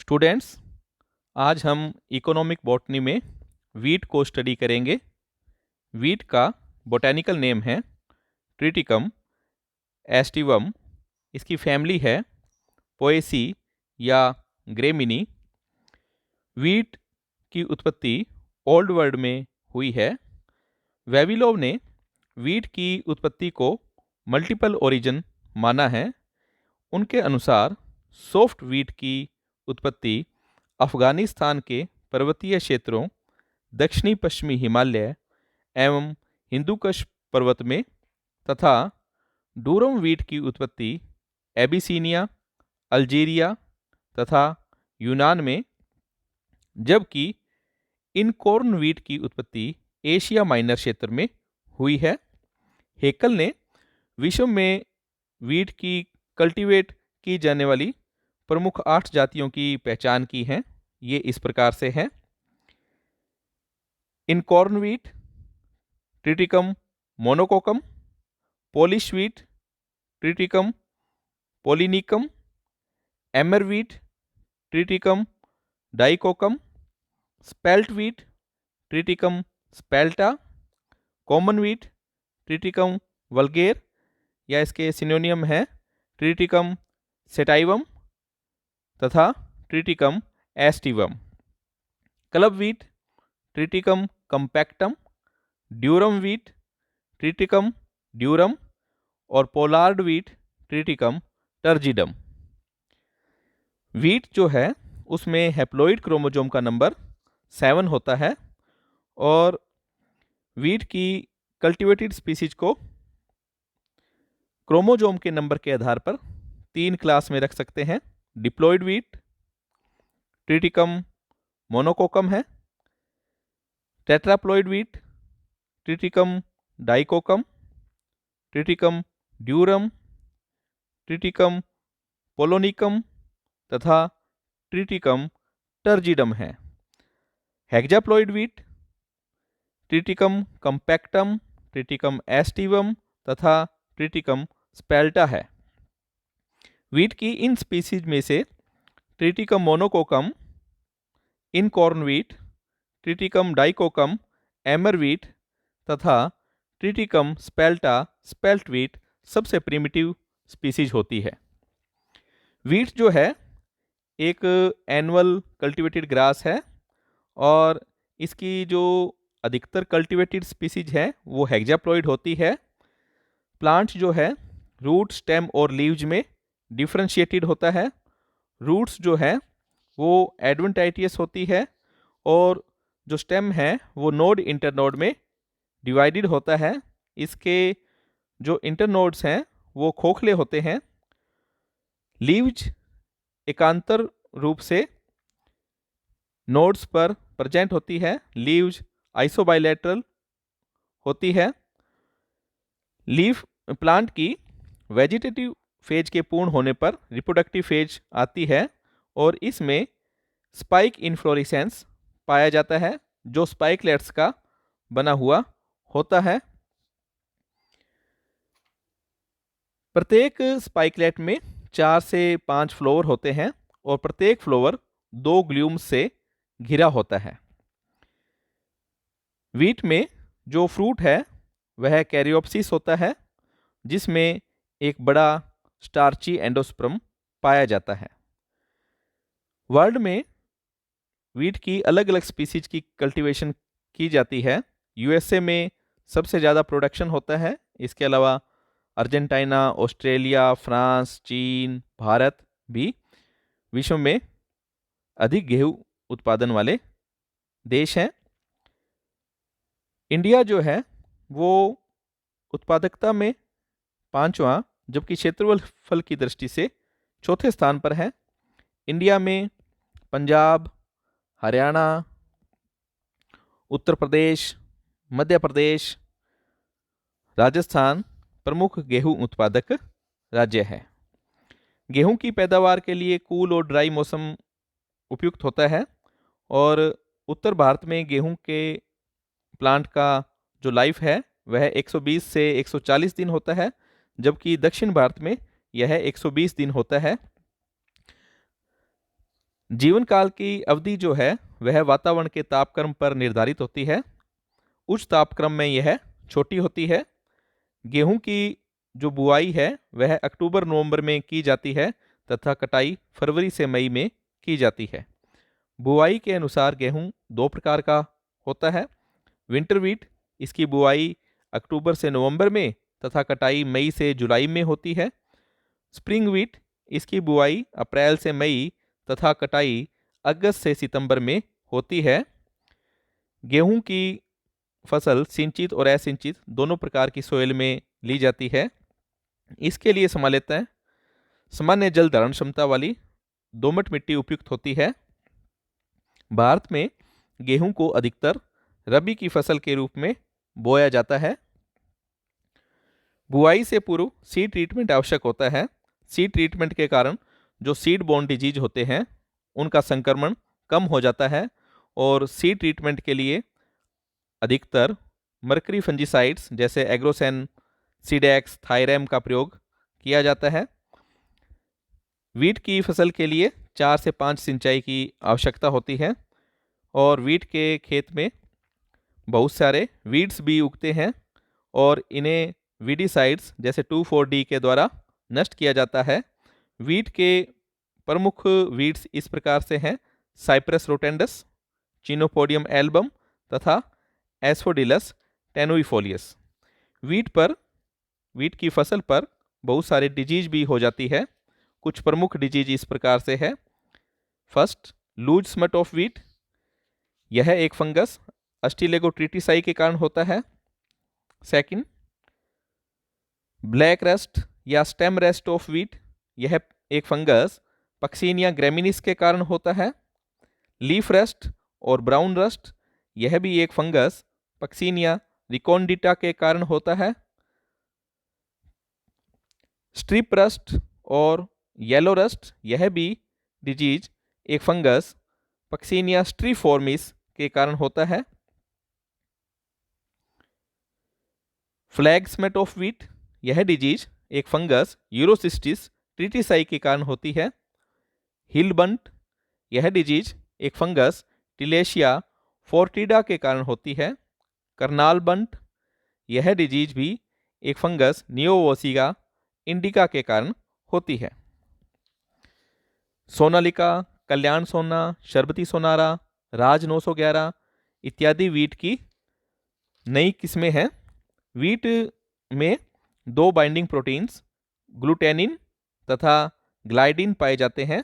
Students, आज हम economic botany में वीट को स्टडी करेंगे। वीट का बोटेनिकल नेम है ट्रिटिकम एस्टिवम। इसकी फैमिली है पोएसी या ग्रेमिनी। वीट की उत्पत्ति ओल्ड वर्ल्ड में हुई है। वेविलोव ने वीट की उत्पत्ति को मल्टीपल ओरिजिन माना है। उनके अनुसार सॉफ्ट वीट की उत्पत्ति अफगानिस्तान के पर्वतीय क्षेत्रों, दक्षिणी पश्चिमी हिमालय एवं हिंदुकुश पर्वत में तथा डूरम वीट की उत्पत्ति एबिसीनिया, अल्जीरिया तथा यूनान में, जबकि इनकॉर्न वीट की उत्पत्ति एशिया माइनर क्षेत्र में हुई है। हेकल ने विश्व में वीट की कल्टीवेट की जाने वाली प्रमुख 8 जातियों की पहचान की है। ये इस प्रकार से हैं: einkorn wheat, Triticum monococcum, Polish wheat, Triticum polonicum, emmer wheat, Triticum dicoccum, spelt wheat, Triticum spelta, common wheat, Triticum vulgare या इसके सिनोनियम है ट्रिटिकम सेटाइवम तथा Triticum aestivum. Club wheat, Triticum compactum, durum wheat, Triticum durum और pollard wheat, Triticum turgidum. Wheat जो है उसमें haploid chromosome का number 7 होता है और वीट की कल्टीवेटेड स्पीसीज को क्रोमोसोम के नंबर के आधार पर 3 क्लास में रख सकते हैं। डिप्लॉइड वीट, ट्रिटिकम मोनोकोकम है। Tetraploid wheat, Triticum dicoccum, Triticum durum, Triticum polonicum तथा ट्रिटिकम टर्जिडम है। Hexaploid wheat, Triticum compactum, Triticum aestivum तथा ट्रिटिकम स्पेल्टा है। वीट की इन स्पीसीज में से Triticum monococcum, einkorn wheat, Triticum dicoccum, emmer wheat तथा ट्रिटिकम स्पेल्टा स्पेल्ट वीट सबसे प्रिमिटिव स्पीसीज होती है। वीट जो है एक एनुअल कल्टीवेटेड ग्रास है और इसकी जो अधिकतर कल्टीवेटेड स्पीसीज है वो हेक्साप्लॉइड होती है। प्लांट जो है रूट, स्टेम और लीव्स में डिफरेंशिएटेड होता है। रूट्स जो है वो एडवेंटाइटियस होती है और जो स्टेम है वो नोड इंटरनोड में डिवाइडेड होता है। इसके जो इंटरनोड्स हैं वो खोखले होते हैं। लीव्स एकांतर रूप से नोड्स पर प्रेजेंट होती है। लीव्स आइसोबाइलेटरल होती है। लीफ प्लांट की वेजिटेटिव फेज के पूर्ण होने पर रिप्रोडक्टिव फेज आती है और इसमें स्पाइक इन्फ्लोरेसेंस पाया जाता है जो स्पाइकलेट्स का बना हुआ होता है। प्रत्येक स्पाइकलेट में 4 से 5 फ्लावर होते हैं और प्रत्येक फ्लावर 2 ग्लूम्स से घिरा होता है। वीट में जो फ्रूट है वह कैरियोप्सिस होता है जिसमें एक बड़ा स्टार्ची एंडोस्पर्म पाया जाता है। वर्ल्ड में वीट की अलग अलग स्पीसीज की कल्टीवेशन की जाती है। यूएसए में सबसे ज़्यादा प्रोडक्शन होता है। इसके अलावा अर्जेंटीना, ऑस्ट्रेलिया, फ्रांस, चीन, भारत भी विश्व में अधिक गेहूं उत्पादन वाले देश हैं। इंडिया जो है वो उत्पादकता में 5वां जबकि क्षेत्रफल की दृष्टि से 4थे स्थान पर है। इंडिया में पंजाब, हरियाणा, उत्तर प्रदेश, मध्य प्रदेश, राजस्थान प्रमुख गेहूं उत्पादक राज्य है। गेहूं की पैदावार के लिए कूल और ड्राई मौसम उपयुक्त होता है और उत्तर भारत में गेहूं के प्लांट का जो लाइफ है वह 120 से 140 दिन होता है, जबकि दक्षिण भारत में यह 120 दिन होता है। जीवन काल की अवधि जो है वह वातावरण के तापक्रम पर निर्धारित होती है। उच्च तापक्रम में यह छोटी होती है। गेहूं की जो बुआई है वह अक्टूबर नवंबर में की जाती है तथा कटाई फरवरी से मई में की जाती है। बुआई के अनुसार गेहूं दो प्रकार का होता है। विंटर व्हीट, इसकी बुआई अक्टूबर से नवंबर में तथा कटाई मई से जुलाई में होती है। स्प्रिंग व्हीट, इसकी बुआई अप्रैल से मई तथा कटाई अगस्त से सितंबर में होती है। गेहूं की फसल सिंचित और असिंचित दोनों प्रकार की सोइल में ली जाती है। इसके लिए समानतः सामान्य जल धारण क्षमता वाली दोमट मिट्टी उपयुक्त होती है। भारत में गेहूं को अधिकतर रबी की फसल के रूप में बोया जाता है। बुआई से पूर्व सीड ट्रीटमेंट आवश्यक होता है। सीड ट्रीटमेंट के कारण जो सीड बोर्न डिजीज होते हैं उनका संक्रमण कम हो जाता है और सीड ट्रीटमेंट के लिए अधिकतर मर्करी फंजीसाइड्स जैसे एग्रोसेन, सीडेक्स, थायरैम का प्रयोग किया जाता है। वीट की फसल के लिए 4 से 5 सिंचाई की आवश्यकता होती है और वीट के खेत में बहुत सारे वीड्स भी उगते हैं और इन्हें वीडीसाइड्स जैसे 2,4-D के द्वारा नष्ट किया जाता है। वीट के प्रमुख वीड्स इस प्रकार से हैं: साइप्रस रोटेंडस, चिनोपोडियम एल्बम तथा एस्फोडिलस टेनुइफोलियस। वीट की फसल पर बहुत सारे डिजीज भी हो जाती है। कुछ प्रमुख डिजीज इस प्रकार से है। First, loose smut of wheat, यह एक फंगस अस्टिलेगोट्रिटिसाई के कारण होता है। सेकंड, ब्लैक रस्ट या स्टेम रेस्ट ऑफ वीट, यह एक फंगस पक्सीनिया ग्रेमिनिस के कारण होता है। लीफ रस्ट और ब्राउन रस्ट, यह भी एक फंगस पक्सीनिया रिकॉन्डिटा के कारण होता है। स्ट्रिप रस्ट और येलो रस्ट, यह भी डिजीज एक फंगस पक्सीनिया स्ट्रीफॉर्मिस के कारण होता है। फ्लैग स्मेट ऑफ वीट, यह डिजीज एक फंगस यूरोसिस्टिस ट्रिटिसाई के कारण होती है। हिल बंट, यह डिजीज एक फंगस टिलेशिया फोर्टिडा के कारण होती है। करनाल बंट, यह डिजीज भी एक फंगस नियोवोसिगा इंडिका के कारण होती है। सोनालिका, कल्याण सोना, शरबती सोनारा, राज 911 इत्यादि वीट की नई किस्में हैं। वीट में दो बाइंडिंग प्रोटीन्स ग्लूटेनिन तथा ग्लाइडिन पाए जाते हैं।